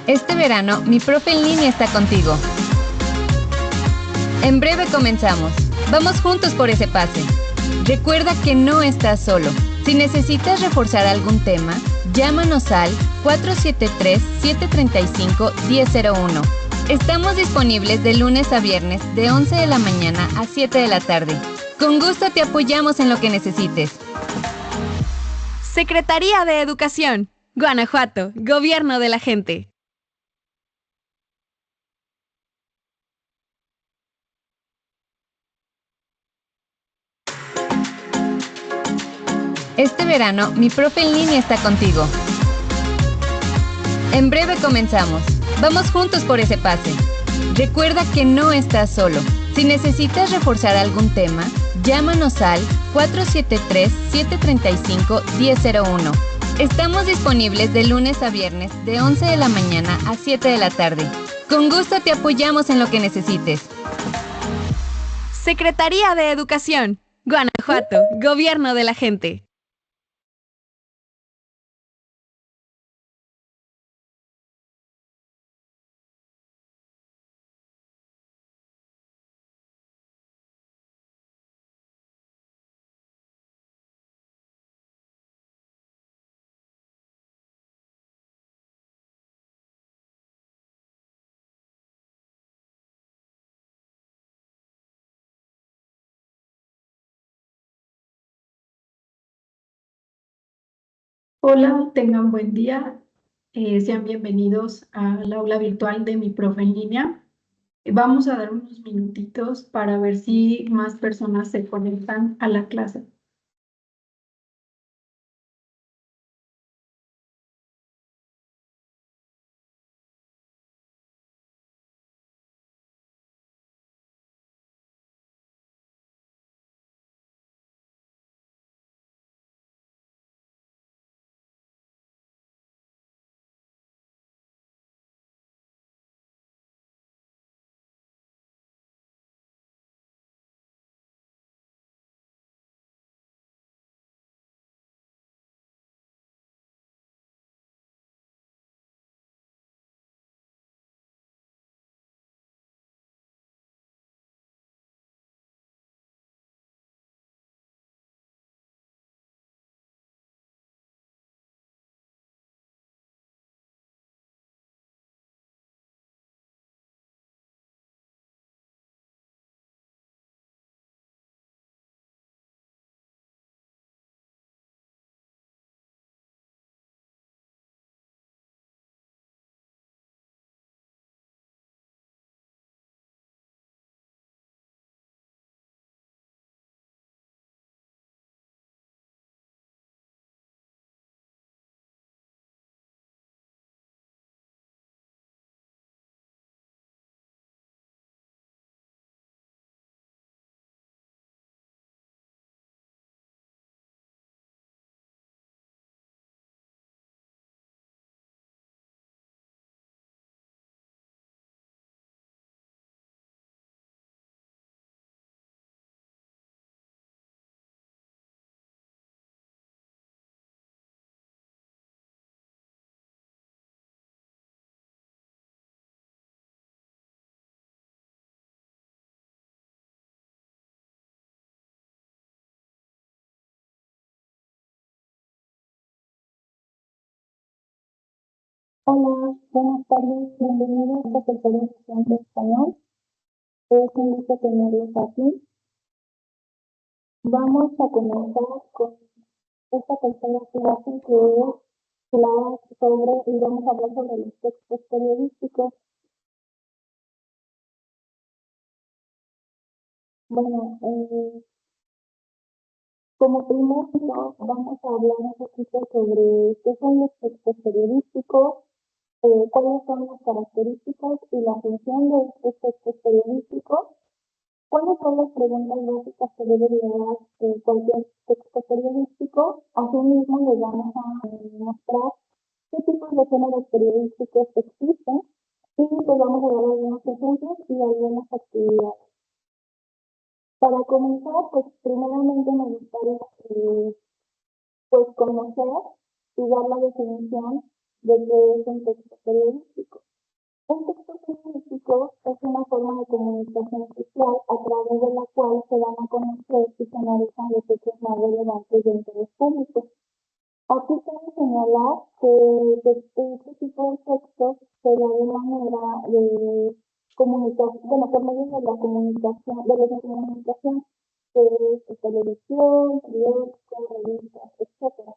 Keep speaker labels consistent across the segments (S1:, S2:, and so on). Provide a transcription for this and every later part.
S1: Este verano, mi profe en línea está contigo. En breve comenzamos. Vamos juntos por ese pase. Recuerda que no estás solo. Si necesitas reforzar algún tema, llámanos al 473-735-1001. Estamos disponibles de lunes a viernes de 11 de la mañana a 7 de la tarde. Con gusto te apoyamos en lo que necesites.
S2: Secretaría de Educación, Guanajuato, Gobierno de la Gente.
S1: Este verano, mi profe en línea está contigo. En breve comenzamos. Vamos juntos por ese pase. Recuerda que no estás solo. Si necesitas reforzar algún tema, llámanos al 473-735-1001. Estamos disponibles de lunes a viernes de 11 de la mañana a 7 de la tarde. Con gusto te apoyamos en lo que necesites.
S2: Secretaría de Educación, Guanajuato, Gobierno de la Gente.
S3: Hola, tengan buen día. Sean bienvenidos al aula virtual de mi profe en línea. Vamos a dar unos minutitos para ver si más personas se conectan a la clase.
S4: Hola, buenas tardes, bienvenidos a Secretaría de Educación de Español. Es un gusto tenerlos aquí. Vamos a comenzar con esta tercera clase que es y vamos a hablar sobre los textos periodísticos. Bueno, como primer punto vamos a hablar un poquito sobre qué son los textos periodísticos, cuáles son las características y la función de estos textos periodísticos. ¿Cuáles son las preguntas básicas que debe llevar cualquier texto periodístico? Asimismo, les vamos a mostrar qué tipos de géneros periodísticos existen y les vamos a dar algunos ejemplos y algunas actividades. Para comenzar, pues primeramente me gustaría pues conocer y dar la definición de qué es un texto periodístico. Un texto periodístico es una forma de comunicación social a través de la cual se dan a conocer y se analizan los hechos más relevantes de interés público. Aquí cabe señalar que este tipo de textos se da de manera de comunicación, bueno, por medio de la comunicación, de la comunicación, que es televisión, periódicos, revistas, etc.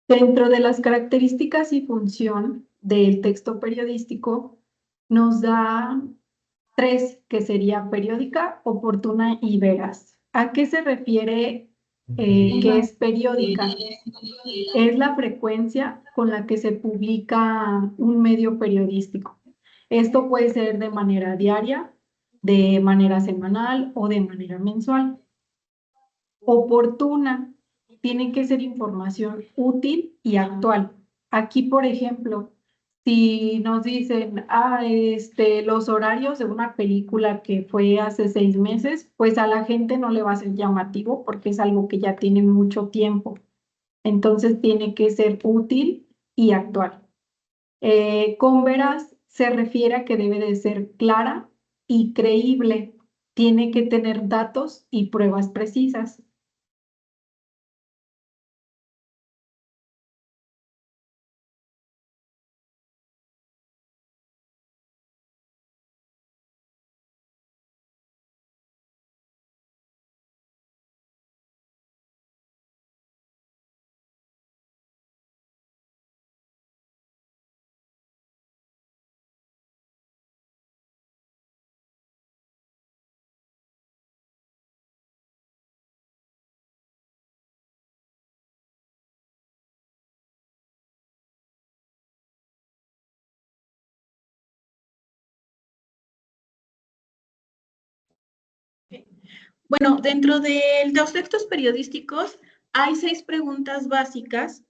S3: Dentro de las características y función del texto periodístico, nos da tres, que sería periódica, oportuna y veraz. ¿A qué se refiere que es periódica? Es la frecuencia con la que se publica un medio periodístico. Esto puede ser de manera diaria, de manera semanal o de manera mensual. Oportuna, tiene que ser información útil y actual. Aquí, por ejemplo, si nos dicen, los horarios de una película que fue hace 6 meses, pues a la gente no le va a ser llamativo porque es algo que ya tiene mucho tiempo. Entonces tiene que ser útil y actual. Con veraz se refiere a que debe de ser clara y creíble. Tiene que tener datos y pruebas precisas.
S5: Bueno, dentro de los textos periodísticos hay 6 preguntas básicas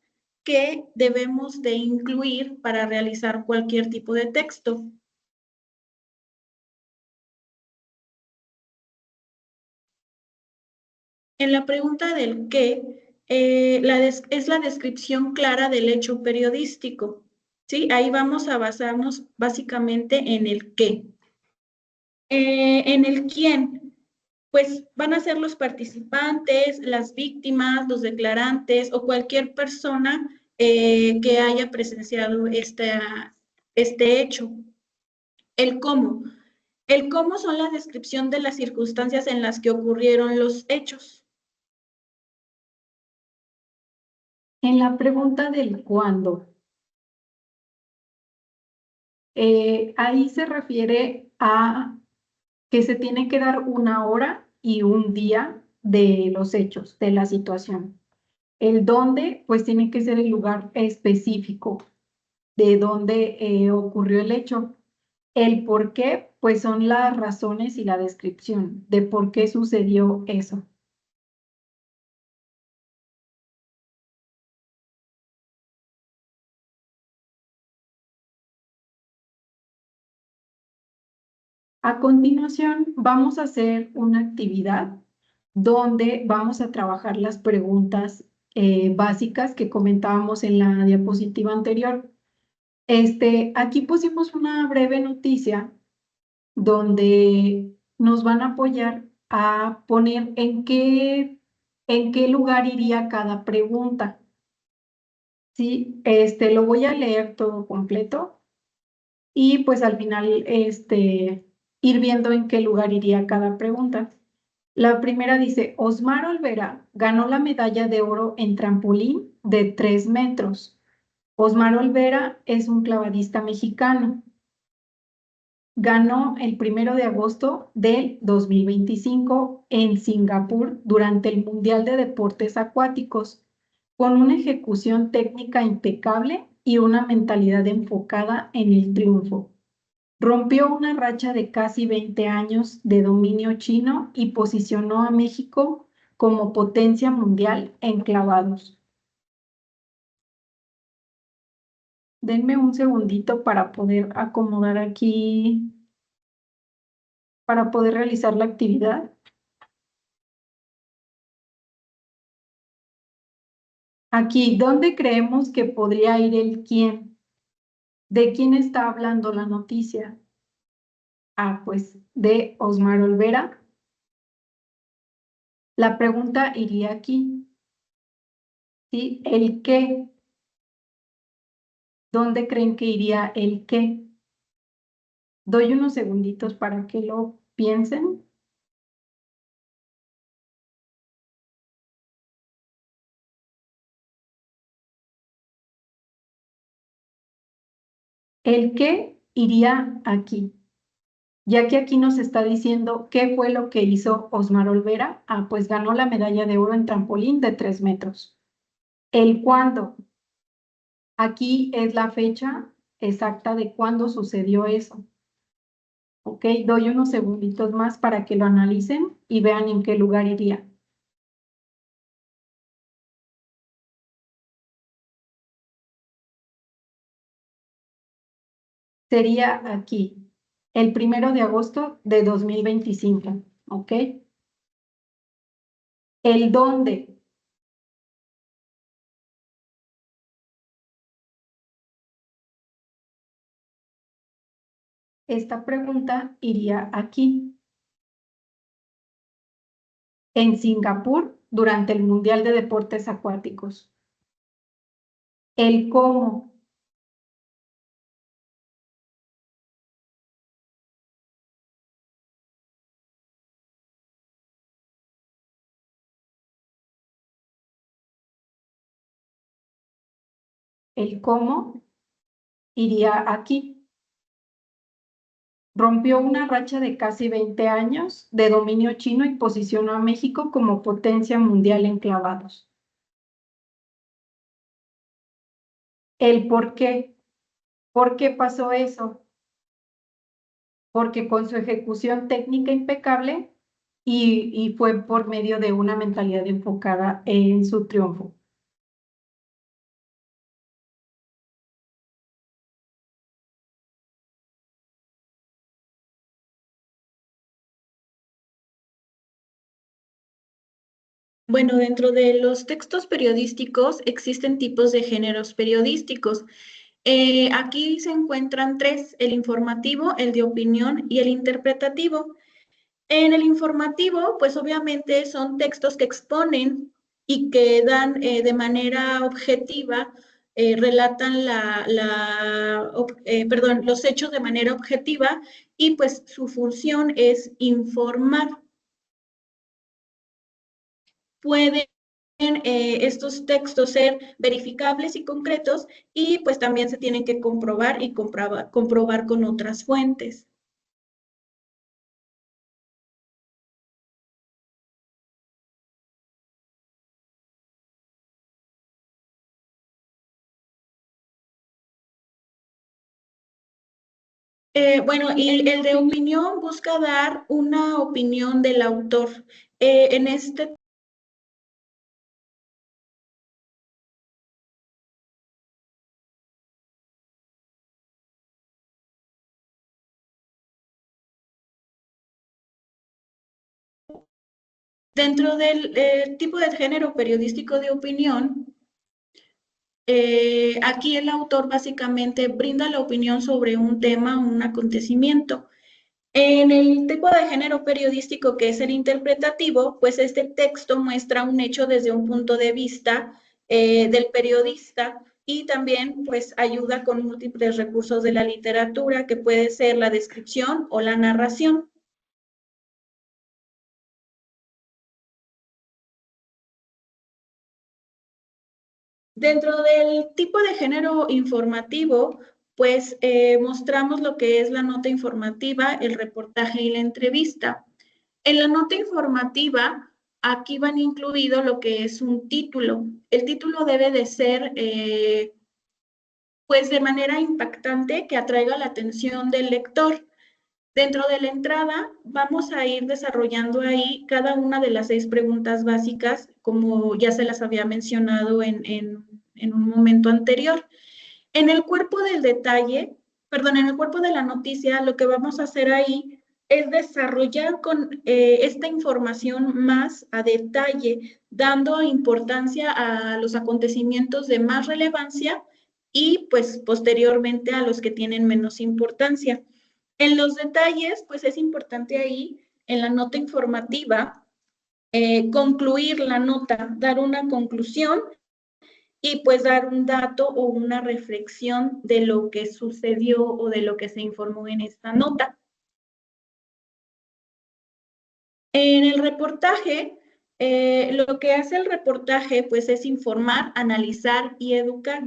S5: que debemos de incluir para realizar cualquier tipo de texto. En la pregunta del qué, es la descripción clara del hecho periodístico, ¿sí? Ahí vamos a basarnos básicamente en el qué. En el quién, pues van a ser los participantes, las víctimas, los declarantes o cualquier persona que haya presenciado este hecho. El cómo. El cómo son la descripción de las circunstancias en las que ocurrieron los hechos.
S3: En la pregunta del cuándo, ahí se refiere a que se tiene que dar una hora y un día de los hechos, de la situación. El dónde, pues tiene que ser el lugar específico de donde ocurrió el hecho. El por qué, pues son las razones y la descripción de por qué sucedió eso. A continuación, vamos a hacer una actividad donde vamos a trabajar las preguntas básicas que comentábamos en la diapositiva anterior. Aquí pusimos una breve noticia donde nos van a apoyar a poner en qué lugar iría cada pregunta. Sí, lo voy a leer todo completo y pues al final ir viendo en qué lugar iría cada pregunta. La primera dice, Osmar Olvera ganó la medalla de oro en trampolín de 3 metros. Osmar Olvera es un clavadista mexicano. Ganó el 1 de agosto del 2025 en Singapur durante el Mundial de Deportes Acuáticos, con una ejecución técnica impecable y una mentalidad enfocada en el triunfo. Rompió una racha de casi 20 años de dominio chino y posicionó a México como potencia mundial en clavados. Denme un segundito para poder acomodar aquí, para poder realizar la actividad. Aquí, ¿dónde creemos que podría ir el quién? ¿De quién está hablando la noticia? Ah, pues de Osmar Olvera. La pregunta iría aquí. ¿Sí? ¿El qué? ¿Dónde creen que iría el qué? Doy unos segunditos para que lo piensen. El qué iría aquí, ya que aquí nos está diciendo qué fue lo que hizo Osmar Olvera. Ah, pues ganó la medalla de oro en trampolín de 3 metros. El cuándo. Aquí es la fecha exacta de cuándo sucedió eso. Ok, doy unos segunditos más para que lo analicen y vean en qué lugar iría. Sería aquí, el 1 de agosto de 2025, ¿ok? El dónde. Esta pregunta iría aquí. En Singapur, durante el Mundial de Deportes Acuáticos. El cómo. El cómo iría aquí. Rompió una racha de casi 20 años de dominio chino y posicionó a México como potencia mundial en clavados. El por qué. ¿Por qué pasó eso? Porque con su ejecución técnica impecable y fue por medio de una mentalidad enfocada en su triunfo.
S5: Bueno, dentro de los textos periodísticos existen tipos de géneros periodísticos. Aquí se encuentran tres: el informativo, el de opinión y el interpretativo. En el informativo, pues obviamente son textos que exponen y que dan de manera objetiva, relatan los hechos de manera objetiva, y pues su función es informar. Pueden estos textos ser verificables y concretos, y pues también se tienen que comprobar y comprobar con otras fuentes. Bueno, y el de opinión busca dar una opinión del autor. En este Dentro del tipo de género periodístico de opinión, aquí el autor básicamente brinda la opinión sobre un tema o un acontecimiento. En el tipo de género periodístico, que es el interpretativo, pues este texto muestra un hecho desde un punto de vista del periodista, y también pues ayuda con múltiples recursos de la literatura, que puede ser la descripción o la narración. Dentro del tipo de género informativo, pues mostramos lo que es la nota informativa, el reportaje y la entrevista. En la nota informativa, aquí van incluido lo que es un título. El título debe de ser, pues de manera impactante, que atraiga la atención del lector. Dentro de la entrada, vamos a ir desarrollando ahí cada una de las 6 preguntas básicas, como ya se las había mencionado en un momento anterior. En el cuerpo del detalle, perdón, en el cuerpo de la noticia, lo que vamos a hacer ahí es desarrollar con esta información más a detalle, dando importancia a los acontecimientos de más relevancia y pues posteriormente a los que tienen menos importancia. En los detalles, pues es importante ahí, en la nota informativa, concluir la nota, dar una conclusión y pues dar un dato o una reflexión de lo que sucedió o de lo que se informó en esta nota. En el reportaje, lo que hace el reportaje pues es informar, analizar y educar.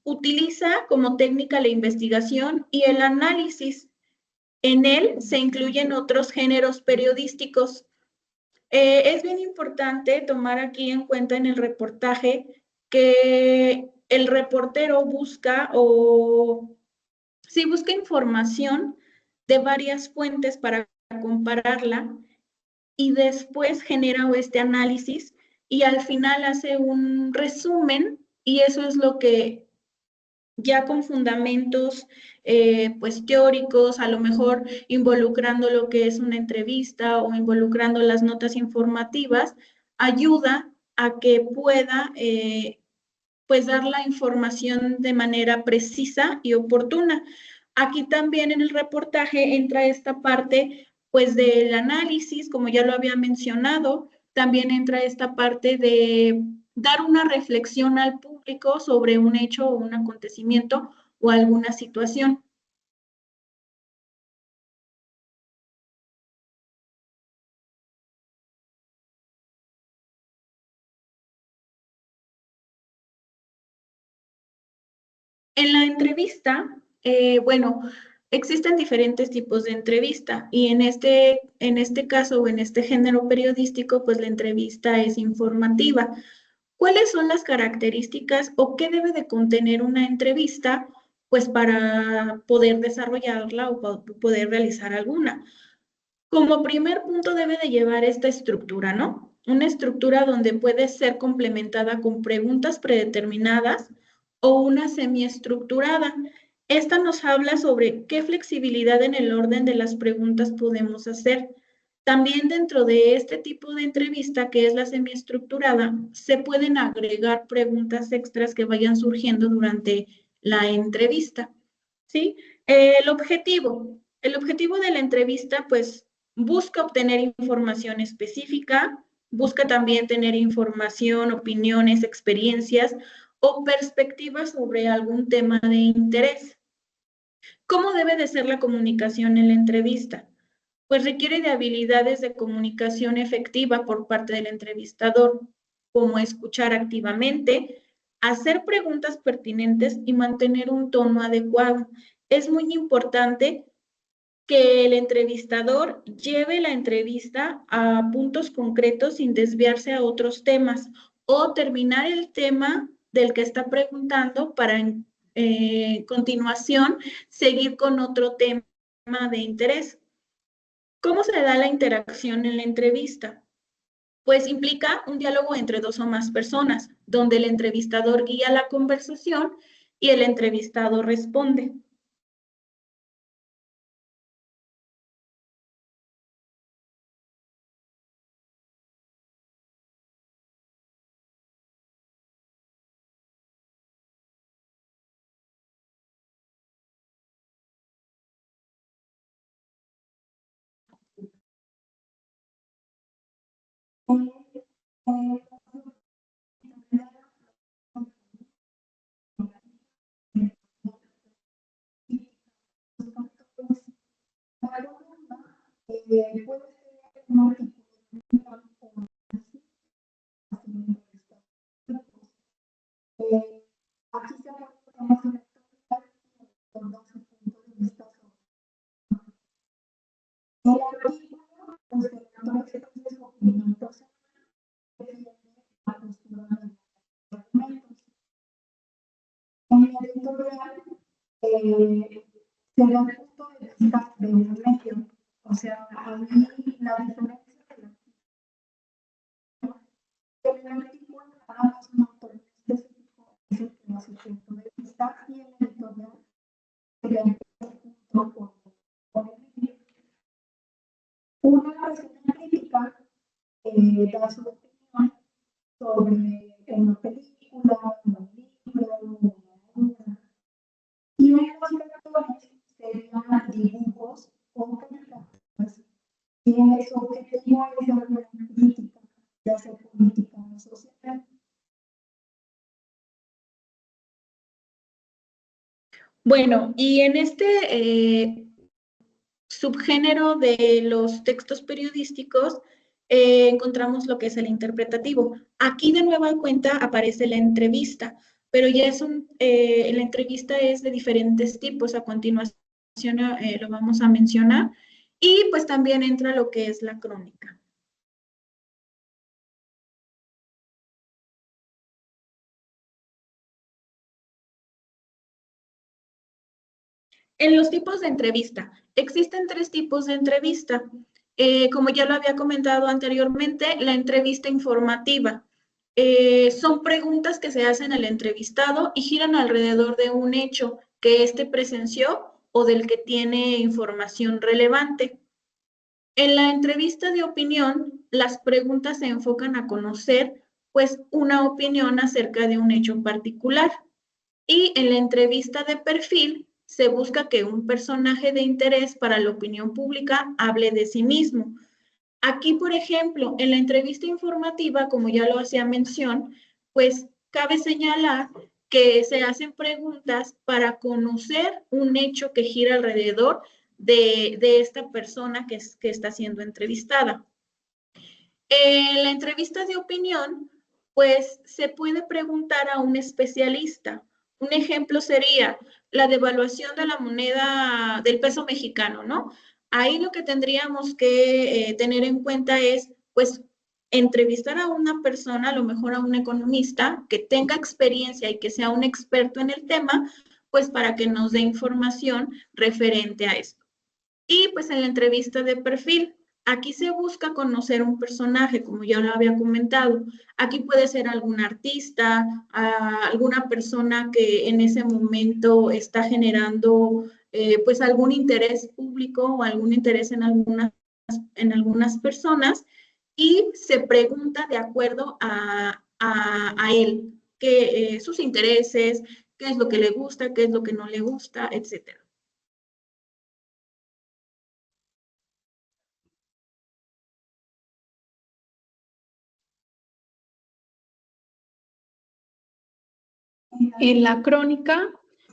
S5: Utiliza como técnica la investigación y el análisis. En él se incluyen otros géneros periodísticos. Es bien importante tomar aquí en cuenta en el reportaje que el reportero busca busca información de varias fuentes para compararla y después genera este análisis y al final hace un resumen y eso es lo que ya con fundamentos pues teóricos, a lo mejor involucrando lo que es una entrevista o involucrando las notas informativas, ayuda a que pueda pues dar la información de manera precisa y oportuna. Aquí también en el reportaje entra esta parte pues del análisis, como ya lo había mencionado, también entra esta parte de dar una reflexión al público sobre un hecho o un acontecimiento o alguna situación. En la entrevista, bueno, existen diferentes tipos de entrevista y en este caso o en este género periodístico, pues la entrevista es informativa. ¿Cuáles son las características o qué debe de contener una entrevista, pues para poder desarrollarla o poder realizar alguna? Como primer punto debe de llevar esta estructura, ¿no? Una estructura donde puede ser complementada con preguntas predeterminadas o una semiestructurada. Esta nos habla sobre qué flexibilidad en el orden de las preguntas podemos hacer. También dentro de este tipo de entrevista, que es la semiestructurada, se pueden agregar preguntas extras que vayan surgiendo durante la entrevista, ¿sí? El objetivo de la entrevista, pues, busca obtener información específica, busca también tener información, opiniones, experiencias o perspectivas sobre algún tema de interés. ¿Cómo debe de ser la comunicación en la entrevista? Pues requiere de habilidades de comunicación efectiva por parte del entrevistador, como escuchar activamente, hacer preguntas pertinentes y mantener un tono adecuado. Es muy importante que el entrevistador lleve la entrevista a puntos concretos sin desviarse a otros temas o terminar el tema del que está preguntando para en continuación seguir con otro tema de interés. ¿Cómo se da la interacción en la entrevista? Pues implica un diálogo entre dos o más personas, donde el entrevistador guía la conversación y el entrevistado responde.
S4: En el editorial se da el punto de vista de un medio, o sea, a mí la diferencia de la en el artículo nada más un autor específico es el que da su punto de vista y el editorial sería el punto por el medio.
S3: Una reseña crítica da su opinión sobre una película, un libro, una obra. Y en los lectores serían dibujos o caricaturas. Y su objetivo es dar una crítica, ya sea política o social.
S5: Bueno, y en este subgénero de los textos periodísticos encontramos lo que es el interpretativo. Aquí de nueva cuenta aparece la entrevista, pero ya es la entrevista es de diferentes tipos. A continuación lo vamos a mencionar. Y pues también entra lo que es la crónica. En los tipos de entrevista, existen 3 tipos de entrevista. Como ya lo había comentado anteriormente, la entrevista informativa. Son preguntas que se hacen al entrevistado y giran alrededor de un hecho que éste presenció o del que tiene información relevante. En la entrevista de opinión, las preguntas se enfocan a conocer, pues, una opinión acerca de un hecho particular. Y en la entrevista de perfil se busca que un personaje de interés para la opinión pública hable de sí mismo. Aquí, por ejemplo, en la entrevista informativa, como ya lo hacía mención, pues cabe señalar que se hacen preguntas para conocer un hecho que gira alrededor de esta persona que está siendo entrevistada. En la entrevista de opinión, pues se puede preguntar a un especialista. Un ejemplo sería la devaluación de la moneda del peso mexicano, ¿no? Ahí lo que tendríamos que tener en cuenta es, pues, entrevistar a una persona, a lo mejor a un economista, que tenga experiencia y que sea un experto en el tema, pues para que nos dé información referente a esto. Y pues en la entrevista de perfil, aquí se busca conocer un personaje, como ya lo había comentado. Aquí puede ser algún artista, alguna persona que en ese momento está generando pues algún interés público o algún interés en algunas personas y se pregunta de acuerdo a él, que, sus intereses, qué es lo que le gusta, qué es lo que no le gusta, etcétera.
S3: En la crónica,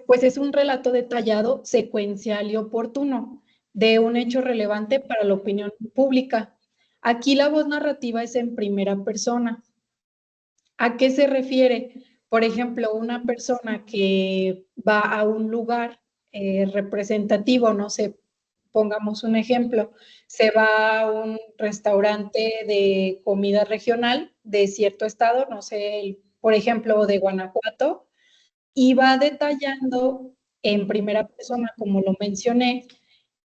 S3: pues es un relato detallado, secuencial y oportuno de un hecho relevante para la opinión pública. Aquí la voz narrativa es en primera persona. ¿A qué se refiere? Por ejemplo, una persona que va a un lugar representativo, no sé, pongamos un ejemplo, se va a un restaurante de comida regional de cierto estado, no sé, por ejemplo, de Guanajuato, y va detallando en primera persona, como lo mencioné.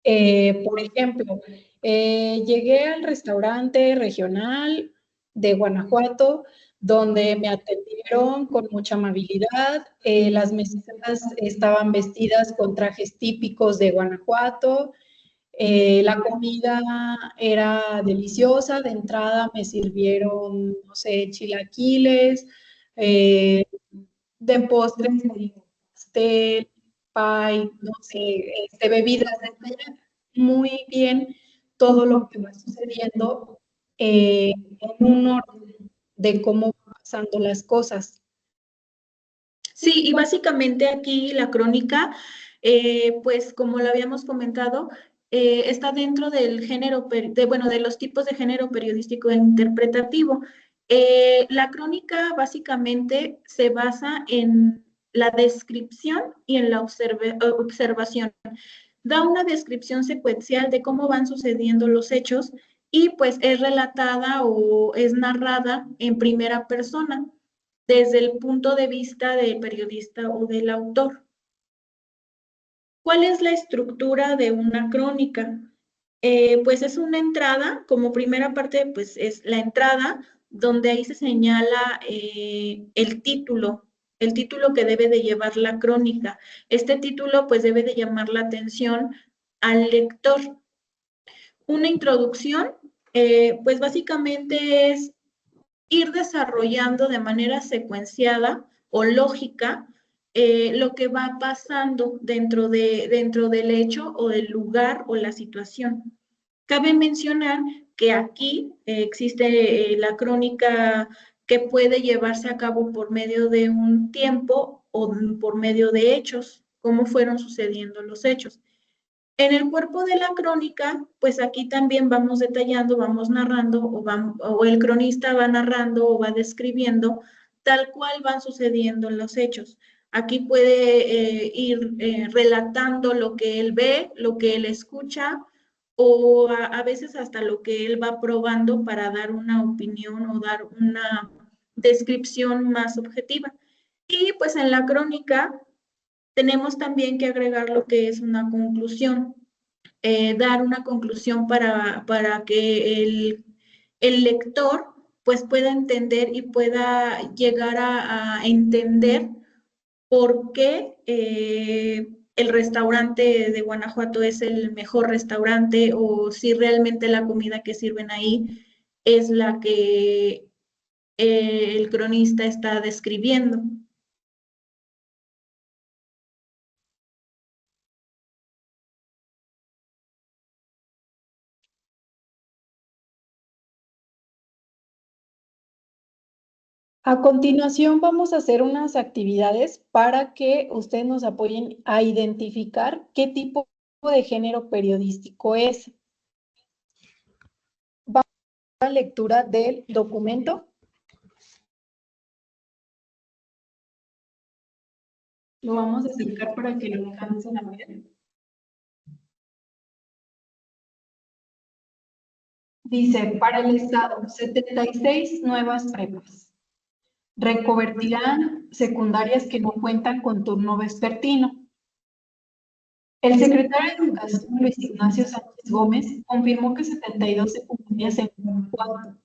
S3: Por ejemplo, llegué al restaurante regional de Guanajuato, donde me atendieron con mucha amabilidad. Las meseras estaban vestidas con trajes típicos de Guanajuato. La comida era deliciosa. De entrada me sirvieron, no sé, chilaquiles. De postres me dieron pastel, pie, no sé, bebidas, muy bien todo lo que va sucediendo en un orden de cómo van pasando las cosas.
S5: Sí, y básicamente aquí la crónica, pues como lo habíamos comentado, está dentro del género, de los tipos de género periodístico e interpretativo. La crónica básicamente se basa en la descripción y en la observación. Da una descripción secuencial de cómo van sucediendo los hechos y pues es relatada o es narrada en primera persona desde el punto de vista del periodista o del autor. ¿Cuál es la estructura de una crónica? Pues es una entrada, como primera parte, pues es la entrada, donde ahí se señala el título que debe de llevar la crónica. Este título pues debe de llamar la atención al lector. Una introducción, pues básicamente es ir desarrollando de manera secuenciada o lógica lo que va pasando dentro del hecho o del lugar o la situación. Cabe mencionar que aquí existe la crónica que puede llevarse a cabo por medio de un tiempo o por medio de hechos, cómo fueron sucediendo los hechos. En el cuerpo de la crónica, pues aquí también vamos detallando, vamos narrando o el cronista va narrando o va describiendo tal cual van sucediendo los hechos. Aquí puede ir relatando lo que él ve, lo que él escucha o a veces hasta lo que él va probando para dar una opinión o dar una descripción más objetiva. Y pues en la crónica tenemos también que agregar lo que es una conclusión, dar una conclusión para que el lector pues pueda entender y pueda llegar a entender por qué el restaurante de Guanajuato es el mejor restaurante o si realmente la comida que sirven ahí es la que el cronista está describiendo.
S3: A continuación vamos a hacer unas actividades para que ustedes nos apoyen a identificar qué tipo de género periodístico es. Vamos a la lectura del documento. Lo vamos a acercar para que lo alcancen a ver. Dice, para el Estado, 76 nuevas prepas. Reconvertirán secundarias que no cuentan con turno vespertino. El secretario de Educación, Luis Ignacio Sánchez Gómez, confirmó que 72 secundarias en Guanajuato,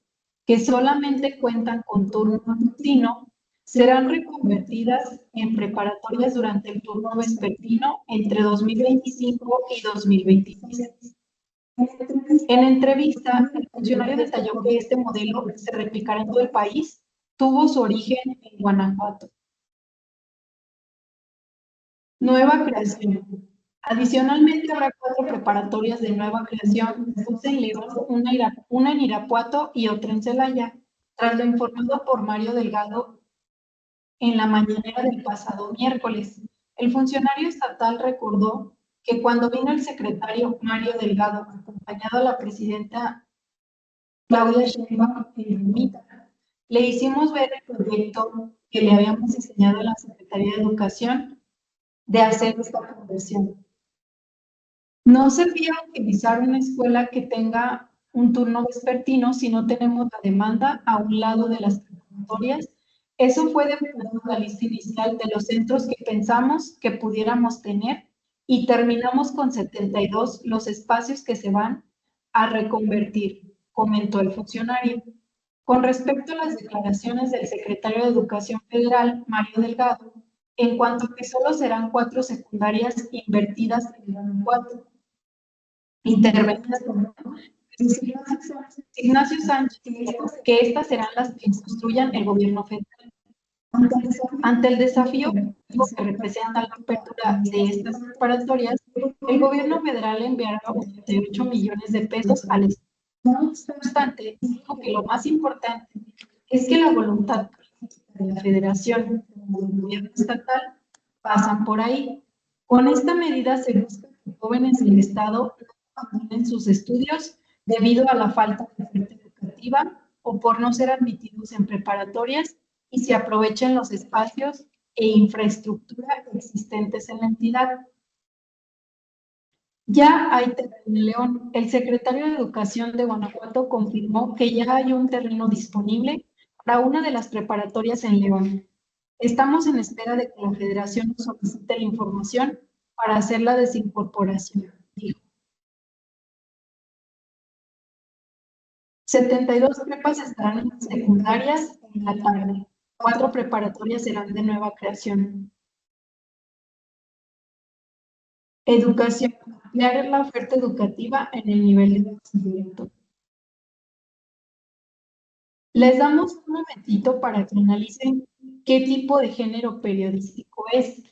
S3: que solamente cuentan con turno vespertino, serán reconvertidas en preparatorias durante el turno vespertino entre 2025 y 2026. En entrevista, el funcionario detalló que este modelo se replicará en todo el país, tuvo su origen en Guanajuato. Nueva creación. Adicionalmente, habrá 4 preparatorias de nueva creación, 2 en León, una en Irapuato y otra en Celaya, tras lo informado por Mario Delgado en la mañanera del pasado miércoles. El funcionario estatal recordó que cuando vino el secretario Mario Delgado, acompañado a la presidenta Claudia Sheinbaum en Ermita, le hicimos ver el proyecto que le habíamos enseñado a la Secretaría de Educación de hacer esta conversión. No servía utilizar una escuela que tenga un turno vespertino si no tenemos la demanda a un lado de las preparatorias. Eso fue depurando la lista inicial de los centros que pensamos que pudiéramos tener y terminamos con 72 los espacios que se van a reconvertir, comentó el funcionario. Con respecto a las declaraciones del secretario de Educación Federal, Mario Delgado, en cuanto a que solo serán 4 secundarias invertidas en Guanajuato, intervenidas por Ignacio Sánchez, que estas serán las que construyan el gobierno federal. Ante el desafío que representa la apertura de estas preparatorias, el gobierno federal enviará 88 millones de pesos al Estado. No obstante, dijo que lo más importante es que la voluntad de la federación y del gobierno estatal pasan por ahí. Con esta medida se busca que jóvenes del Estado no abandonen sus estudios debido a la falta de oferta educativa o por no ser admitidos en preparatorias y se aprovechen los espacios e infraestructura existentes en la entidad. Ya hay terreno en León. El secretario de Educación de Guanajuato confirmó que ya hay un terreno disponible para una de las preparatorias en León. Estamos en espera de que la Federación nos solicite la información para hacer la desincorporación, dijo. 72 prepas estarán en las secundarias en la tarde. 4 preparatorias serán de nueva creación. Educación. ampliar la oferta educativa en el nivel de bachillerato. Les damos un momentito para que analicen qué tipo de género periodístico es.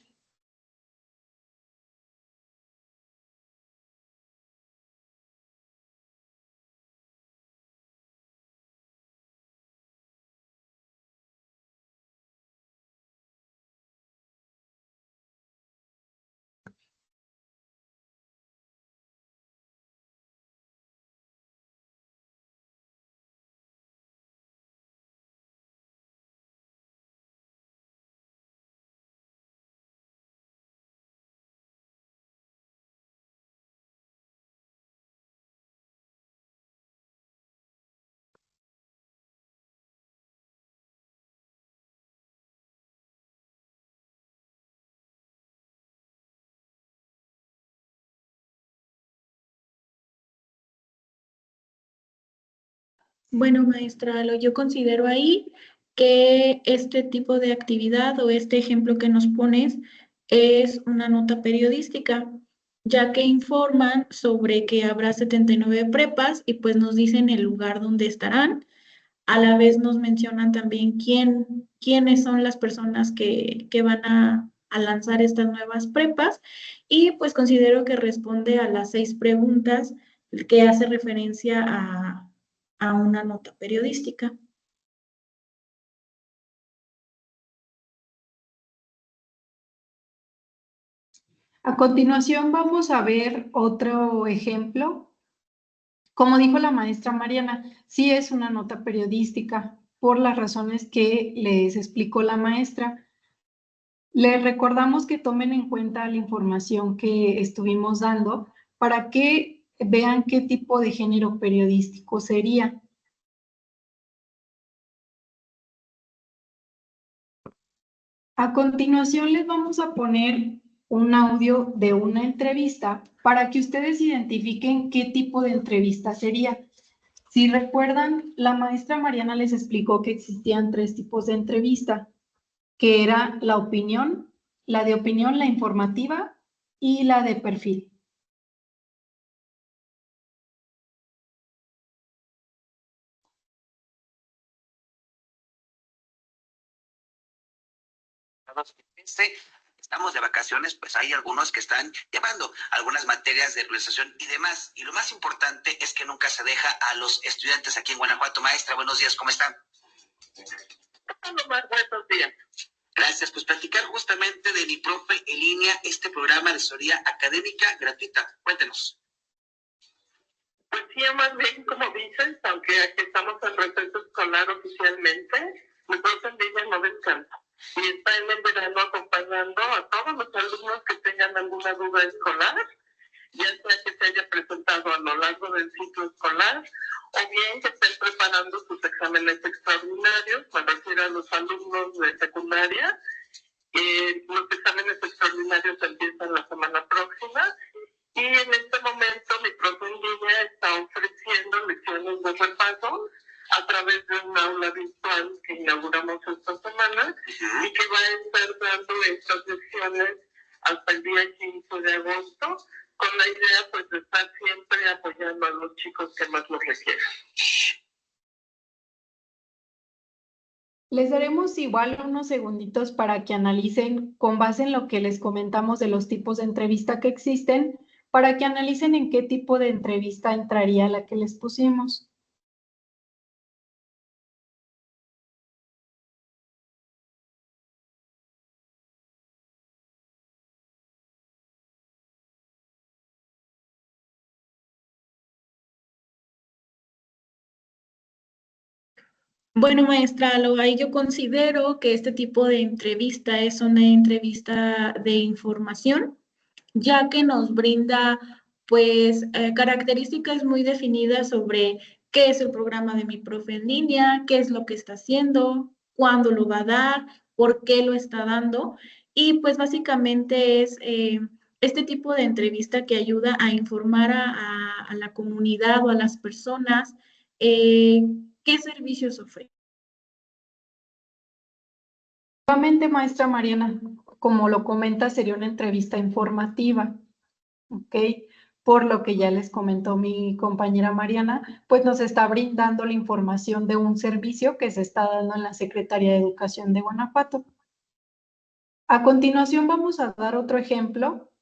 S5: Bueno, maestra, yo considero ahí que este tipo de actividad o este ejemplo que nos pones es una nota periodística, ya que informan sobre que habrá 79 prepas y pues nos dicen el lugar donde estarán. A la vez nos mencionan también quiénes son las personas que van a lanzar estas nuevas prepas y pues considero que responde a las 6 preguntas que hace referencia a una nota periodística.
S3: A continuación vamos a ver otro ejemplo. Como dijo la maestra Mariana, sí es una nota periodística por las razones que les explicó la maestra. Les recordamos que tomen en cuenta la información que estuvimos dando para que vean qué tipo de género periodístico sería. A continuación les vamos a poner un audio de una entrevista para que ustedes identifiquen qué tipo de entrevista sería. Si recuerdan, la maestra Mariana les explicó que existían 3 tipos de entrevista, que era la de opinión, la informativa y la de perfil.
S6: Estamos de vacaciones, pues hay algunos que están llevando algunas materias de realización y demás. Y lo más importante es que nunca se deja a los estudiantes aquí en Guanajuato. Maestra, buenos días, ¿cómo están? Buenos días. Gracias, pues platicar justamente de Mi Profe en Línea, este programa de asesoría académica gratuita. Cuéntenos.
S7: Pues sí, más bien, como dices, aunque aquí estamos en receso escolar oficialmente, Mi Profe en Línea no descansa. Y está en el verano acompañando a todos los alumnos que tengan alguna duda escolar, ya sea que se haya presentado a lo largo del ciclo escolar, o bien que estén preparando sus exámenes extraordinarios, me refiero a los alumnos de secundaria. Los exámenes extraordinarios empiezan la semana próxima. Y en este momento Mi Profe en Línea está ofreciendo lecciones de repaso a través de un aula virtual que inauguramos esta semana y que va a estar dando estas lecciones hasta el día 15 de agosto con la idea pues de estar siempre apoyando a los chicos que más lo requieran.
S3: Les daremos igual unos segunditos para que analicen con base en lo que les comentamos de los tipos de entrevista que existen, para que analicen en qué tipo de entrevista entraría la que les pusimos.
S5: Bueno, maestra, ahí yo considero que este tipo de entrevista es una entrevista de información, ya que nos brinda pues características muy definidas sobre qué es el programa de Mi Profe en Línea, qué es lo que está haciendo, cuándo lo va a dar, por qué lo está dando. Y pues básicamente es este tipo de entrevista que ayuda a informar a la comunidad o a las personas eh, qué servicios ofrece.
S3: Nuevamente, maestra Mariana, como lo comenta, sería una entrevista informativa, ¿ok? por lo que ya les comentó mi compañera Mariana, pues nos está brindando la información de un servicio que se está dando en la Secretaría de Educación de Guanajuato. A continuación vamos a dar otro ejemplo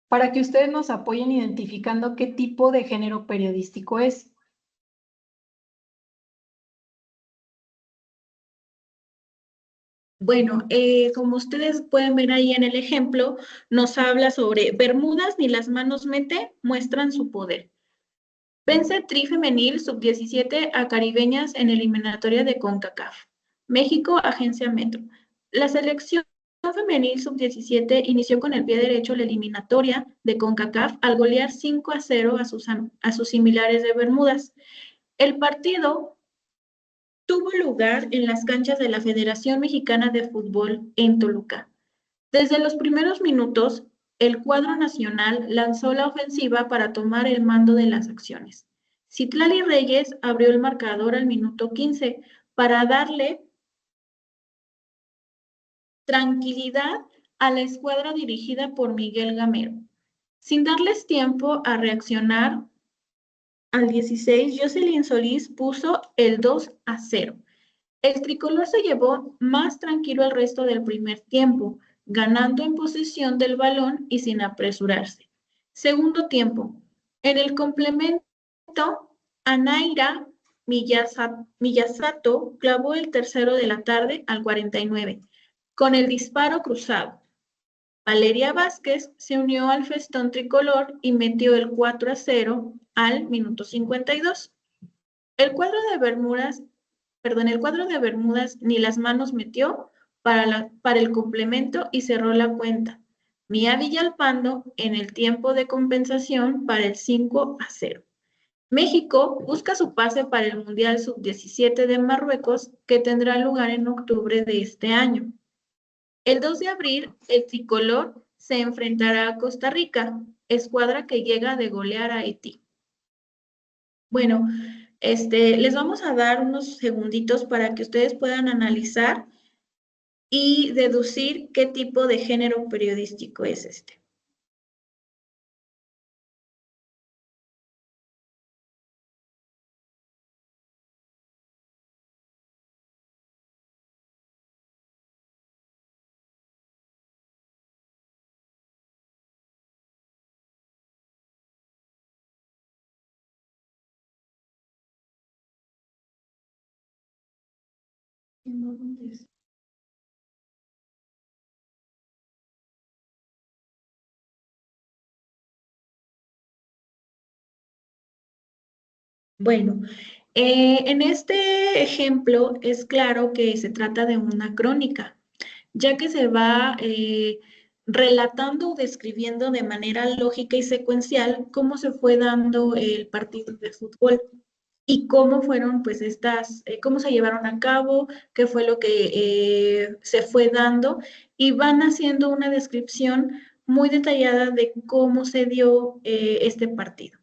S3: para que ustedes nos apoyen identificando qué tipo de género periodístico es.
S5: Bueno, como ustedes pueden ver ahí en el ejemplo, nos habla sobre Bermudas ni las manos mete, muestran su poder. Vence Tri Femenil Sub-17 a Caribeñas en eliminatoria de CONCACAF. México, Agencia Metro. La selección femenil Sub-17 inició con el pie derecho la eliminatoria de CONCACAF al golear 5-0 a sus similares de Bermudas. El partido tuvo lugar en las canchas de la Federación Mexicana de Fútbol en Toluca. Desde los primeros minutos, el cuadro nacional lanzó la ofensiva para tomar el mando de las acciones. Citlali Reyes abrió el marcador al minuto 15 para darle tranquilidad a la escuadra dirigida por Miguel Gamero. Sin darles tiempo a reaccionar, al 16, Jocelyn Solís puso el 2-0. El tricolor se llevó más tranquilo el resto del primer tiempo, ganando en posesión del balón y sin apresurarse. Segundo tiempo. En el complemento, Anaira Miyasato clavó el tercero de la tarde al 49, con el disparo cruzado. Valeria Vázquez se unió al festón tricolor y metió el 4-0 al minuto 52. El cuadro de Bermudas ni las manos metió para el complemento y cerró la cuenta. Mía Villalpando en el tiempo de compensación para el 5-0. México busca su pase para el Mundial Sub-17 de Marruecos, que tendrá lugar en octubre de este año. El 2 de abril, el tricolor se enfrentará a Costa Rica, escuadra que llega de golear a Haití. Bueno, les vamos a dar unos segunditos para que ustedes puedan analizar y deducir qué tipo de género periodístico es este. Bueno, en este ejemplo es claro que se trata de una crónica, ya que se va relatando o describiendo de manera lógica y secuencial cómo se fue dando el partido de fútbol y cómo fueron pues cómo se llevaron a cabo, qué fue lo que se fue dando y van haciendo una descripción muy detallada de cómo se dio este partido.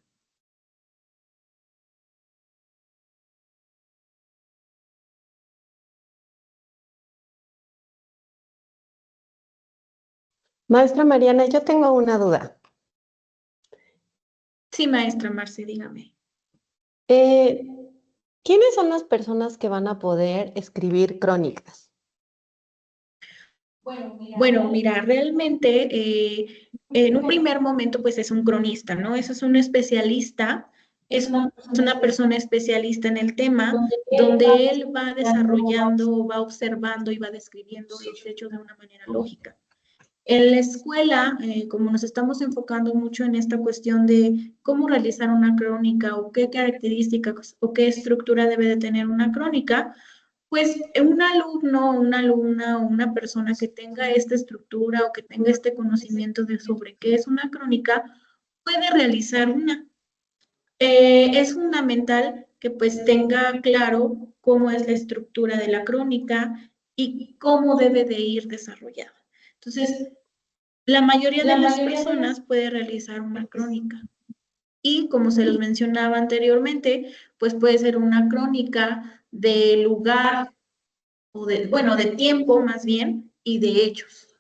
S8: Maestra Mariana, yo tengo una duda.
S5: Sí, maestra Marce, dígame.
S8: ¿Quiénes son las personas que van a poder escribir crónicas?
S5: Bueno, mira, realmente en un primer momento pues es un cronista, ¿no? Eso es un especialista, es una persona especialista en el tema, donde él va desarrollando, va observando y va describiendo los hechos de una manera lógica. En la escuela, como nos estamos enfocando mucho en esta cuestión de cómo realizar una crónica o qué características o qué estructura debe de tener una crónica, pues un alumno, una alumna o una persona que tenga esta estructura o que tenga este conocimiento sobre qué es una crónica, puede realizar una. Es fundamental que pues tenga claro cómo es la estructura de la crónica y cómo debe de ir desarrollada. Entonces, la mayoría de las personas puede realizar una crónica. Y como se los mencionaba anteriormente, pues puede ser una crónica de lugar, o de tiempo más bien, y de hechos.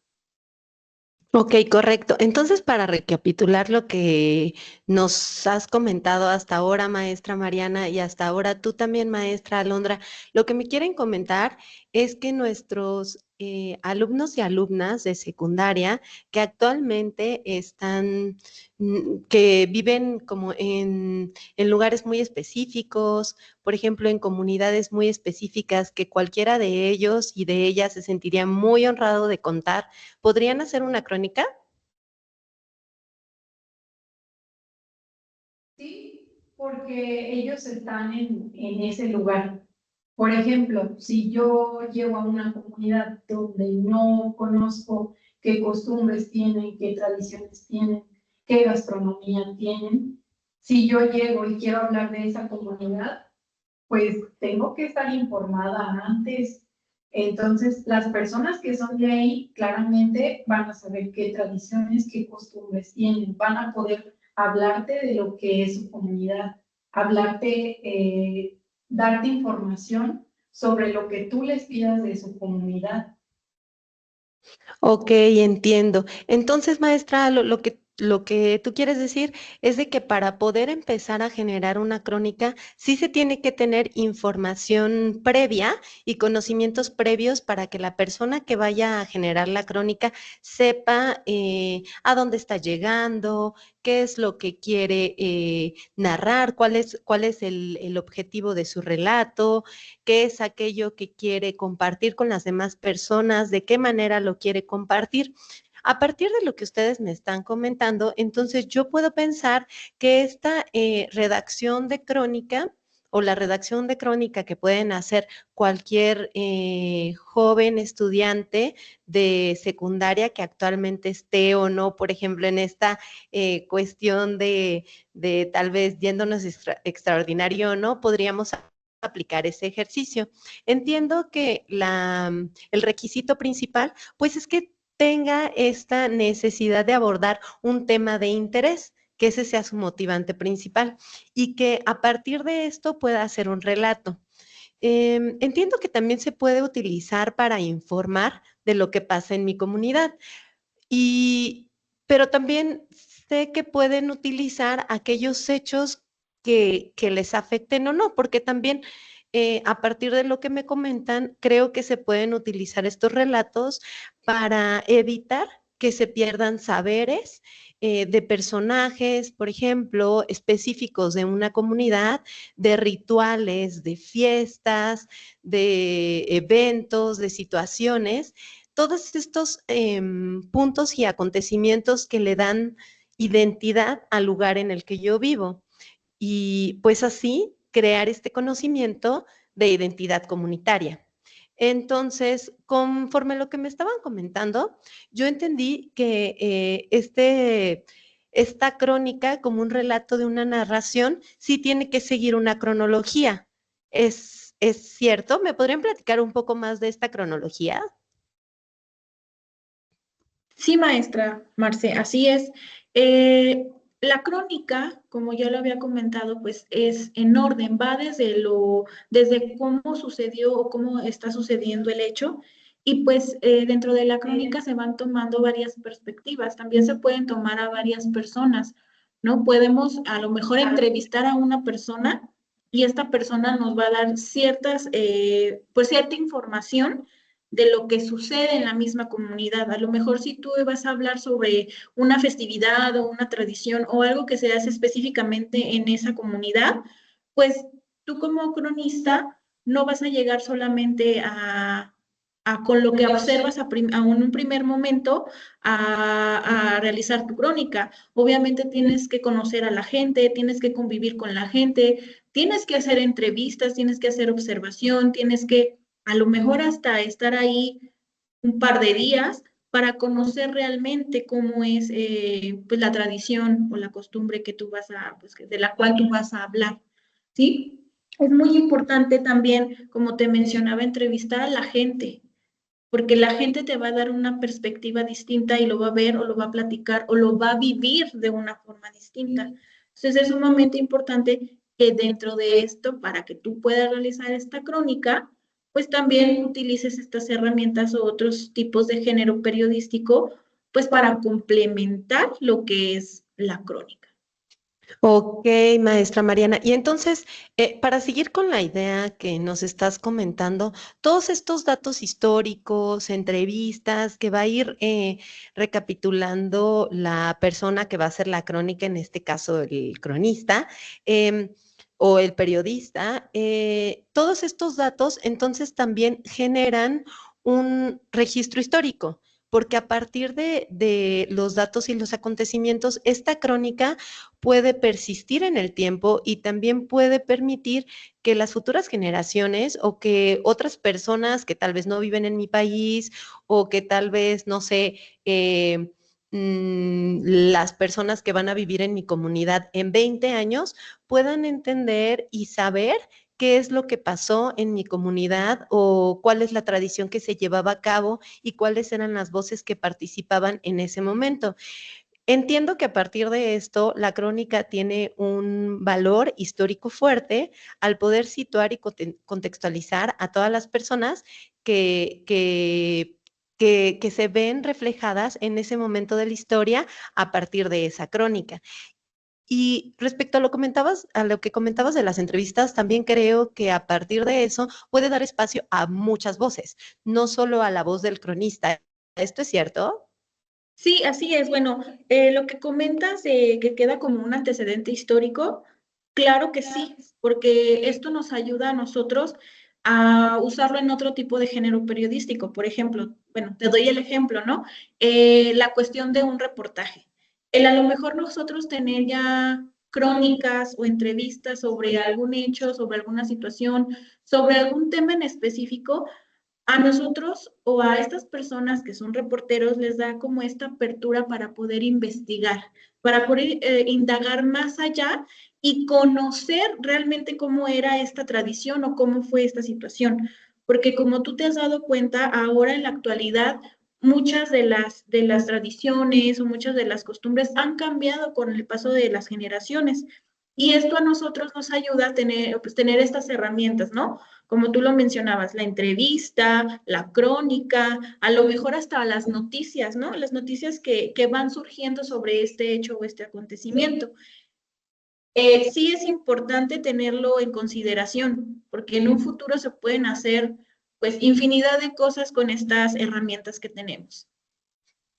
S8: Ok, correcto. Entonces, para recapitular lo que nos has comentado hasta ahora, maestra Mariana, y hasta ahora tú también, maestra Alondra, lo que me quieren comentar es que nuestros alumnos y alumnas de secundaria que actualmente están, que viven como en lugares muy específicos, por ejemplo, en comunidades muy específicas, que cualquiera de ellos y de ellas se sentiría muy honrado de contar. ¿Podrían hacer una crónica?
S3: Sí, porque ellos están en ese lugar. Por ejemplo, si yo llego a una comunidad donde no conozco qué costumbres tienen, qué tradiciones tienen, qué gastronomía tienen, si yo llego y quiero hablar de esa comunidad, pues tengo que estar informada antes. Entonces, las personas que son de ahí claramente van a saber qué tradiciones, qué costumbres tienen, van a poder hablarte de lo que es su comunidad, hablarte, darte información sobre lo que tú les pidas de su comunidad.
S8: Ok, entiendo. Entonces, maestra, lo que tú quieres decir es de que para poder empezar a generar una crónica, sí se tiene que tener información previa y conocimientos previos para que la persona que vaya a generar la crónica sepa a dónde está llegando, qué es lo que quiere narrar, cuál es el objetivo de su relato, qué es aquello que quiere compartir con las demás personas, de qué manera lo quiere compartir. A partir de lo que ustedes me están comentando, entonces yo puedo pensar que esta redacción de crónica o la redacción de crónica que pueden hacer cualquier joven estudiante de secundaria que actualmente esté o no, por ejemplo, en esta cuestión de tal vez yéndonos extraordinario o no, podríamos aplicar ese ejercicio. Entiendo que el requisito principal, pues es que tenga esta necesidad de abordar un tema de interés, que ese sea su motivante principal y que a partir de esto pueda hacer un relato. Entiendo que también se puede utilizar para informar de lo que pasa en mi comunidad. Y, pero también sé que pueden utilizar aquellos hechos que les afecten o no, porque también a partir de lo que me comentan, creo que se pueden utilizar estos relatos para evitar que se pierdan saberes de personajes, por ejemplo, específicos de una comunidad, de rituales, de fiestas, de eventos, de situaciones, todos estos puntos y acontecimientos que le dan identidad al lugar en el que yo vivo. Y pues así crear este conocimiento de identidad comunitaria. Entonces, conforme a lo que me estaban comentando, yo entendí que esta crónica, como un relato de una narración, sí tiene que seguir una cronología. ¿Es cierto? ¿Me podrían platicar un poco más de esta cronología?
S5: Sí, maestra Marce, así es. Eh, la crónica, como ya lo había comentado, pues es en orden, va desde cómo sucedió o cómo está sucediendo el hecho, y pues dentro de la crónica se van tomando varias perspectivas, también se pueden tomar a varias personas, ¿no? Podemos a lo mejor entrevistar a una persona y esta persona nos va a dar pues cierta información de lo que sucede en la misma comunidad. A lo mejor si tú vas a hablar sobre una festividad o una tradición o algo que se hace específicamente en esa comunidad, pues tú como cronista no vas a llegar solamente con lo que observas en un primer momento a realizar tu crónica. Obviamente tienes que conocer a la gente, tienes que convivir con la gente, tienes que hacer entrevistas, tienes que hacer observación, tienes que a lo mejor hasta estar ahí un par de días para conocer realmente cómo es pues la tradición o la costumbre que tú pues, de la cual tú vas a hablar, ¿sí? Es muy importante también, como te mencionaba, entrevistar a la gente, porque la gente te va a dar una perspectiva distinta y lo va a ver o lo va a platicar o lo va a vivir de una forma distinta. Entonces es sumamente importante que dentro de esto, para que tú puedas realizar esta crónica, pues también utilices estas herramientas o otros tipos de género periodístico pues para complementar lo que es la crónica.
S8: Ok, maestra Mariana. Y entonces, para seguir con la idea que nos estás comentando, todos estos datos históricos, entrevistas que va a ir recapitulando la persona que va a hacer la crónica, en este caso el cronista, o el periodista, todos estos datos entonces también generan un registro histórico, porque a partir de los datos y los acontecimientos, esta crónica puede persistir en el tiempo y también puede permitir que las futuras generaciones o que otras personas que tal vez no viven en mi país o que tal vez, no sé, las personas que van a vivir en mi comunidad en 20 años puedan entender y saber qué es lo que pasó en mi comunidad o cuál es la tradición que se llevaba a cabo y cuáles eran las voces que participaban en ese momento. Entiendo que a partir de esto, la crónica tiene un valor histórico fuerte al poder situar y contextualizar a todas las personas que se ven reflejadas en ese momento de la historia a partir de esa crónica. Y respecto a lo que comentabas de las entrevistas, también creo que a partir de eso puede dar espacio a muchas voces, no solo a la voz del cronista. ¿Esto es cierto?
S5: Sí, así es. Bueno, lo que comentas que queda como un antecedente histórico, claro que sí, porque esto nos ayuda a nosotros a usarlo en otro tipo de género periodístico. Por ejemplo, bueno, te doy el ejemplo, ¿no? La cuestión de un reportaje. A lo mejor nosotros tener ya crónicas o entrevistas sobre algún hecho, sobre alguna situación, sobre algún tema en específico, a nosotros o a estas personas que son reporteros les da como esta apertura para poder investigar, para poder indagar más allá y conocer realmente cómo era esta tradición o cómo fue esta situación. Porque como tú te has dado cuenta, ahora en la actualidad muchas de las tradiciones o muchas de las costumbres han cambiado con el paso de las generaciones. Y esto a nosotros nos ayuda a tener, pues, tener estas herramientas, ¿no? Como tú lo mencionabas, la entrevista, la crónica, a lo mejor hasta las noticias, ¿no? Las noticias que van surgiendo sobre este hecho o este acontecimiento. Sí es importante tenerlo en consideración, porque en un futuro se pueden hacer, pues, infinidad de cosas con estas herramientas que tenemos.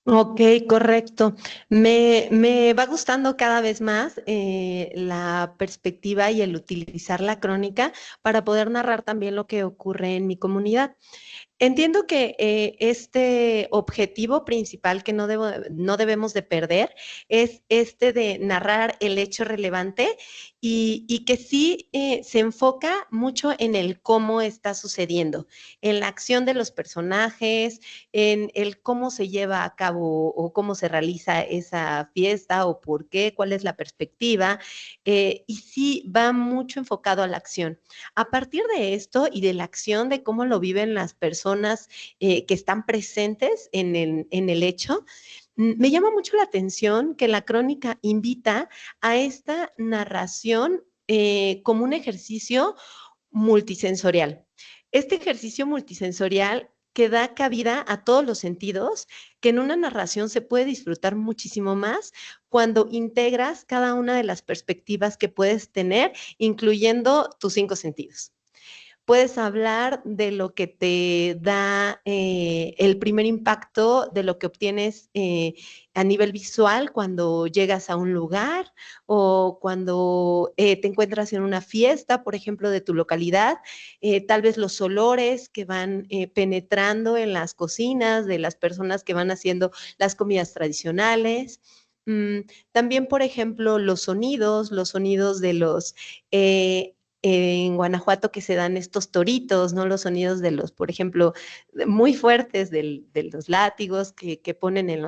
S8: Ok, correcto. Me va gustando cada vez más la perspectiva y el utilizar la crónica para poder narrar también lo que ocurre en mi comunidad. Entiendo que este objetivo principal que no debemos de perder es este de narrar el hecho relevante y que sí se enfoca mucho en el cómo está sucediendo, en la acción de los personajes, en el cómo se lleva a cabo o cómo se realiza esa fiesta o por qué, cuál es la perspectiva, y sí va mucho enfocado a la acción. A partir de esto y de la acción, de cómo lo viven las personas que están presentes en el hecho, me llama mucho la atención que la crónica invita a esta narración como un ejercicio multisensorial. Este ejercicio multisensorial que da cabida a todos los sentidos, que en una narración se puede disfrutar muchísimo más cuando integras cada una de las perspectivas que puedes tener, incluyendo tus 5 sentidos. Puedes hablar de lo que te da el primer impacto, de lo que obtienes a nivel visual cuando llegas a un lugar o cuando te encuentras en una fiesta, por ejemplo, de tu localidad, tal vez los olores que van penetrando en las cocinas de las personas que van haciendo las comidas tradicionales. También, por ejemplo, los sonidos de los en Guanajuato que se dan estos toritos, ¿no? Los sonidos de los, por ejemplo, muy fuertes de los látigos que ponen en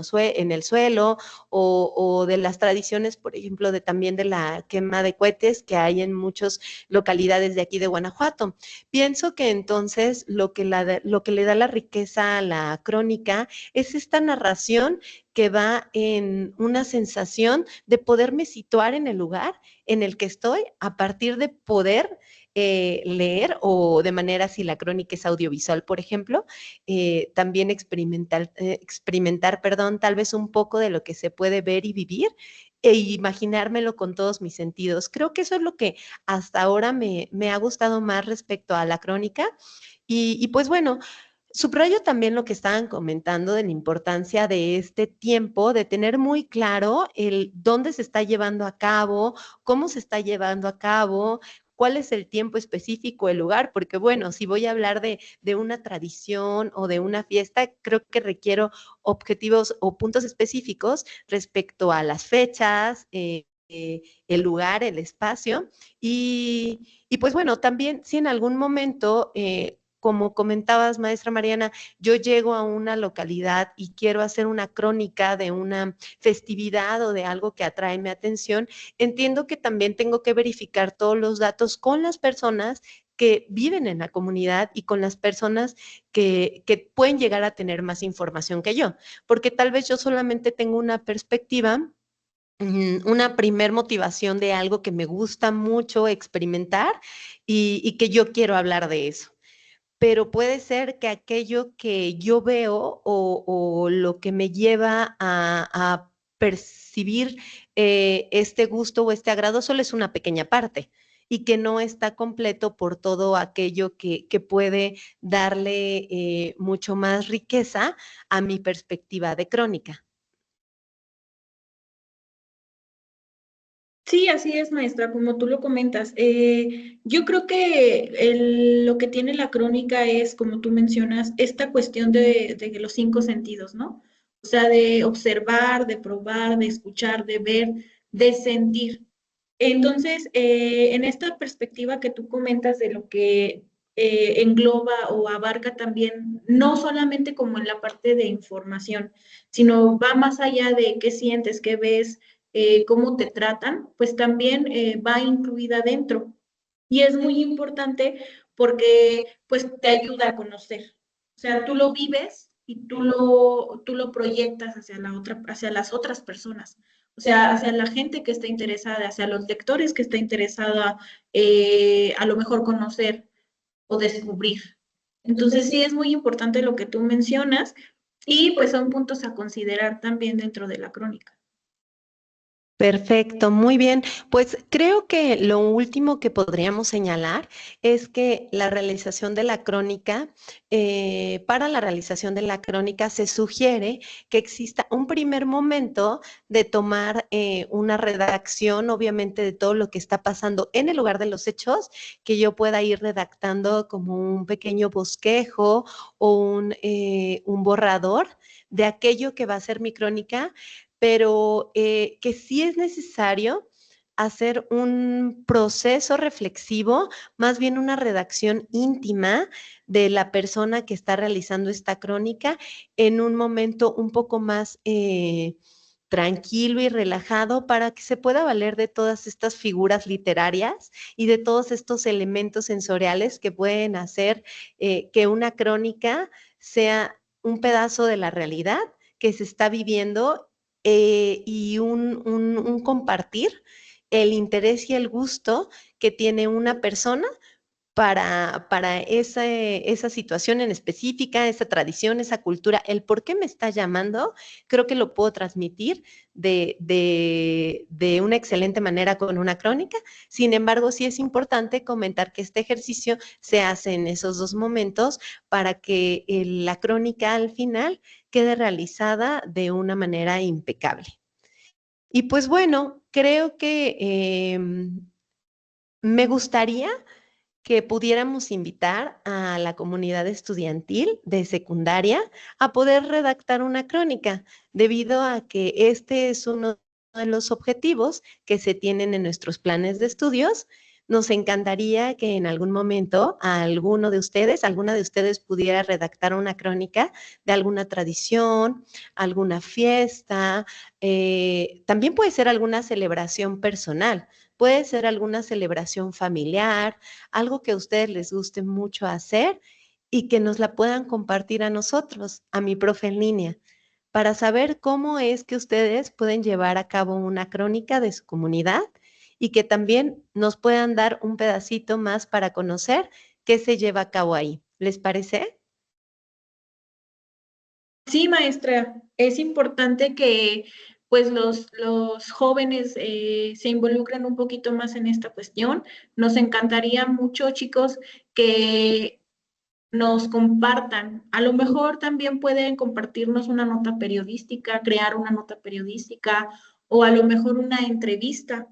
S8: el suelo o de las tradiciones, por ejemplo, también de la quema de cohetes que hay en muchas localidades de aquí de Guanajuato. Pienso que entonces lo que le da la riqueza a la crónica es esta narración que va en una sensación de poderme situar en el lugar en el que estoy a partir de poder leer o de manera, si la crónica es audiovisual, por ejemplo, también experimentar, perdón, tal vez un poco de lo que se puede ver y vivir e imaginármelo con todos mis sentidos. Creo que eso es lo que hasta ahora me ha gustado más respecto a la crónica. Y pues bueno, subrayo también lo que estaban comentando de la importancia de este tiempo, de tener muy claro el dónde se está llevando a cabo, cómo se está llevando a cabo, cuál es el tiempo específico, el lugar, porque bueno, si voy a hablar de una tradición o de una fiesta, creo que requiero objetivos o puntos específicos respecto a las fechas, el lugar, el espacio. Y pues bueno, también si en algún momento, como comentabas, maestra Mariana, yo llego a una localidad y quiero hacer una crónica de una festividad o de algo que atrae mi atención, entiendo que también tengo que verificar todos los datos con las personas que viven en la comunidad y con las personas que pueden llegar a tener más información que yo, porque tal vez yo solamente tengo una perspectiva, una primer motivación de algo que me gusta mucho experimentar y que yo quiero hablar de eso. Pero puede ser que aquello que yo veo o lo que me lleva a percibir este gusto o este agrado solo es una pequeña parte y que no está completo por todo aquello que puede darle mucho más riqueza a mi perspectiva de crónica.
S5: Sí, así es, maestra, como tú lo comentas. Yo creo que lo que tiene la crónica es, como tú mencionas, esta cuestión de los cinco sentidos, ¿no? O sea, de observar, de probar, de escuchar, de ver, de sentir. Entonces, en esta perspectiva que tú comentas de lo que engloba o abarca también, no solamente como en la parte de información, sino va más allá de qué sientes, qué ves, cómo te tratan, pues también va incluida dentro. Y es muy importante porque pues te ayuda a conocer. O sea, tú lo vives y tú lo proyectas hacia la otra, hacia las otras personas. O sea, hacia la gente que está interesada, hacia los lectores que está interesada a lo mejor conocer o descubrir. Entonces sí es muy importante lo que tú mencionas y pues son puntos a considerar también dentro de la crónica.
S8: Perfecto, muy bien. Pues creo que lo último que podríamos señalar es que la realización de la crónica, para la realización de la crónica se sugiere que exista un primer momento de tomar una redacción, obviamente, de todo lo que está pasando en el lugar de los hechos, que yo pueda ir redactando como un pequeño bosquejo o un borrador de aquello que va a ser mi crónica, pero que sí es necesario hacer un proceso reflexivo, más bien una redacción íntima de la persona que está realizando esta crónica en un momento un poco más tranquilo y relajado para que se pueda valer de todas estas figuras literarias y de todos estos elementos sensoriales que pueden hacer que una crónica sea un pedazo de la realidad que se está viviendo y un compartir el interés y el gusto que tiene una persona para esa situación en específica, esa tradición, esa cultura, el por qué me está llamando, creo que lo puedo transmitir de una excelente manera con una crónica. Sin embargo, sí es importante comentar que este ejercicio se hace en esos dos momentos para que la crónica al final quede realizada de una manera impecable. Y pues bueno, creo que me gustaría que pudiéramos invitar a la comunidad estudiantil de secundaria a poder redactar una crónica, debido a que este es uno de los objetivos que se tienen en nuestros planes de estudios. Nos encantaría que en algún momento alguna de ustedes pudiera redactar una crónica de alguna tradición, alguna fiesta, también puede ser alguna celebración personal, puede ser alguna celebración familiar, algo que a ustedes les guste mucho hacer y que nos la puedan compartir a nosotros, a mi profe en línea, para saber cómo es que ustedes pueden llevar a cabo una crónica de su comunidad y que también nos puedan dar un pedacito más para conocer qué se lleva a cabo ahí. ¿Les parece?
S5: Sí, maestra, es importante que pues los jóvenes se involucren un poquito más en esta cuestión. Nos encantaría mucho, chicos, que nos compartan. A lo mejor también pueden compartirnos una nota periodística, crear una nota periodística o a lo mejor una entrevista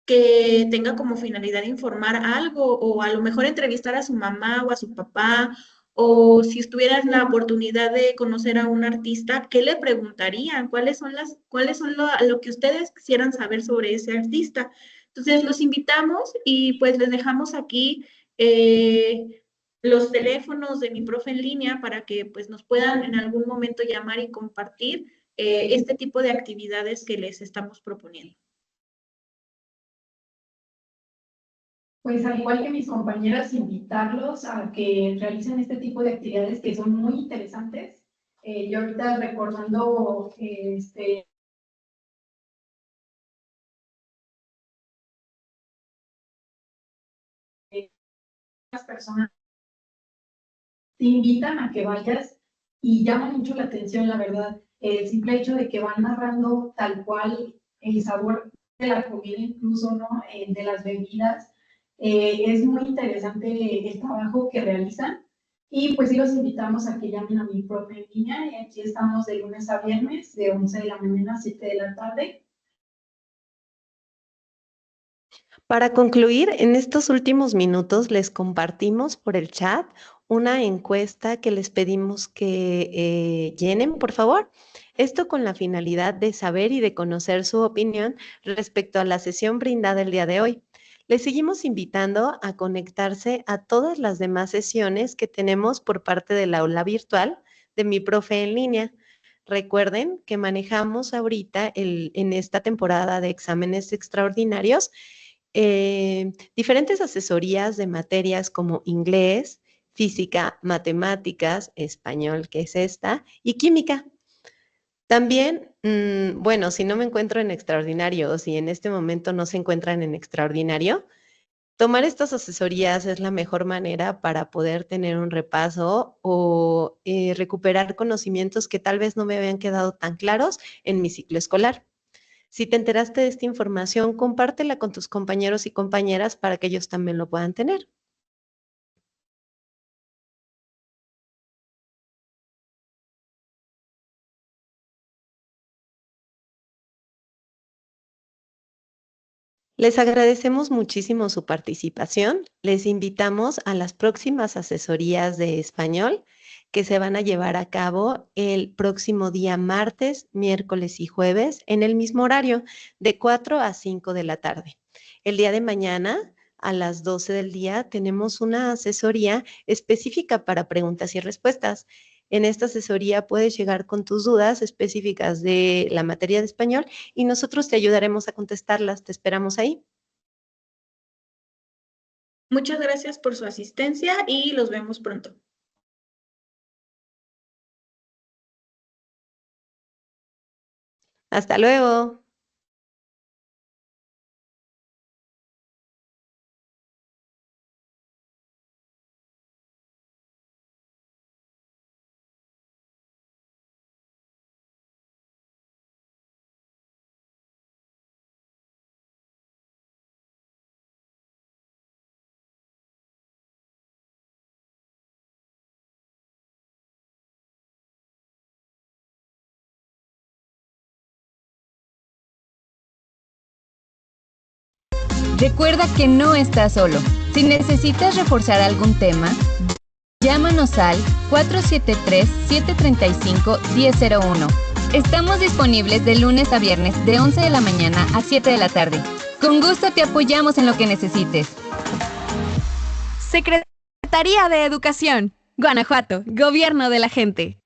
S5: que tenga como finalidad informar algo o a lo mejor entrevistar a su mamá o a su papá o si tuvieran la oportunidad de conocer a un artista, ¿qué le preguntarían? Cuáles son lo que ustedes quisieran saber sobre ese artista? Entonces los invitamos y pues les dejamos aquí los teléfonos de mi profe en línea para que pues nos puedan en algún momento llamar y compartir este tipo de actividades que les estamos proponiendo.
S3: Pues al igual que mis compañeras, invitarlos a que realicen este tipo de actividades que son muy interesantes. Yo ahorita recordando las personas te invitan a que vayas y llama mucho la atención, la verdad. El simple hecho de que van narrando tal cual el sabor de la comida, incluso, ¿no? De las bebidas. Es muy interesante el trabajo que realizan. Y pues sí los invitamos a que llamen a mi profe en línea. Y aquí estamos de lunes a viernes, de 11 de la mañana a 7 de la tarde.
S8: Para concluir, en estos últimos minutos les compartimos por el chat una encuesta que les pedimos que llenen, por favor. Esto con la finalidad de saber y de conocer su opinión respecto a la sesión brindada el día de hoy. Les seguimos invitando a conectarse a todas las demás sesiones que tenemos por parte del aula virtual de Mi Profe en Línea. Recuerden que manejamos ahorita en esta temporada de exámenes extraordinarios diferentes asesorías de materias como inglés, física, matemáticas, español, que es esta, y química. También, bueno, si no me encuentro en extraordinario o si en este momento no se encuentran en extraordinario, tomar estas asesorías es la mejor manera para poder tener un repaso o recuperar conocimientos que tal vez no me habían quedado tan claros en mi ciclo escolar. Si te enteraste de esta información, compártela con tus compañeros y compañeras para que ellos también lo puedan tener. Les agradecemos muchísimo su participación. Les invitamos a las próximas asesorías de español que se van a llevar a cabo el próximo día martes, miércoles y jueves en el mismo horario de 4 a 5 de la tarde. El día de mañana a las 12 del día tenemos una asesoría específica para preguntas y respuestas. En esta asesoría puedes llegar con tus dudas específicas de la materia de español y nosotros te ayudaremos a contestarlas. Te esperamos ahí.
S5: Muchas gracias por su asistencia y los vemos pronto.
S8: Hasta luego.
S1: Recuerda que no estás solo. Si necesitas reforzar algún tema, llámanos al 473-735-1001. Estamos disponibles de lunes a viernes de 11 de la mañana a 7 de la tarde. Con gusto te apoyamos en lo que necesites.
S2: Secretaría de Educación, Guanajuato, Gobierno de la Gente.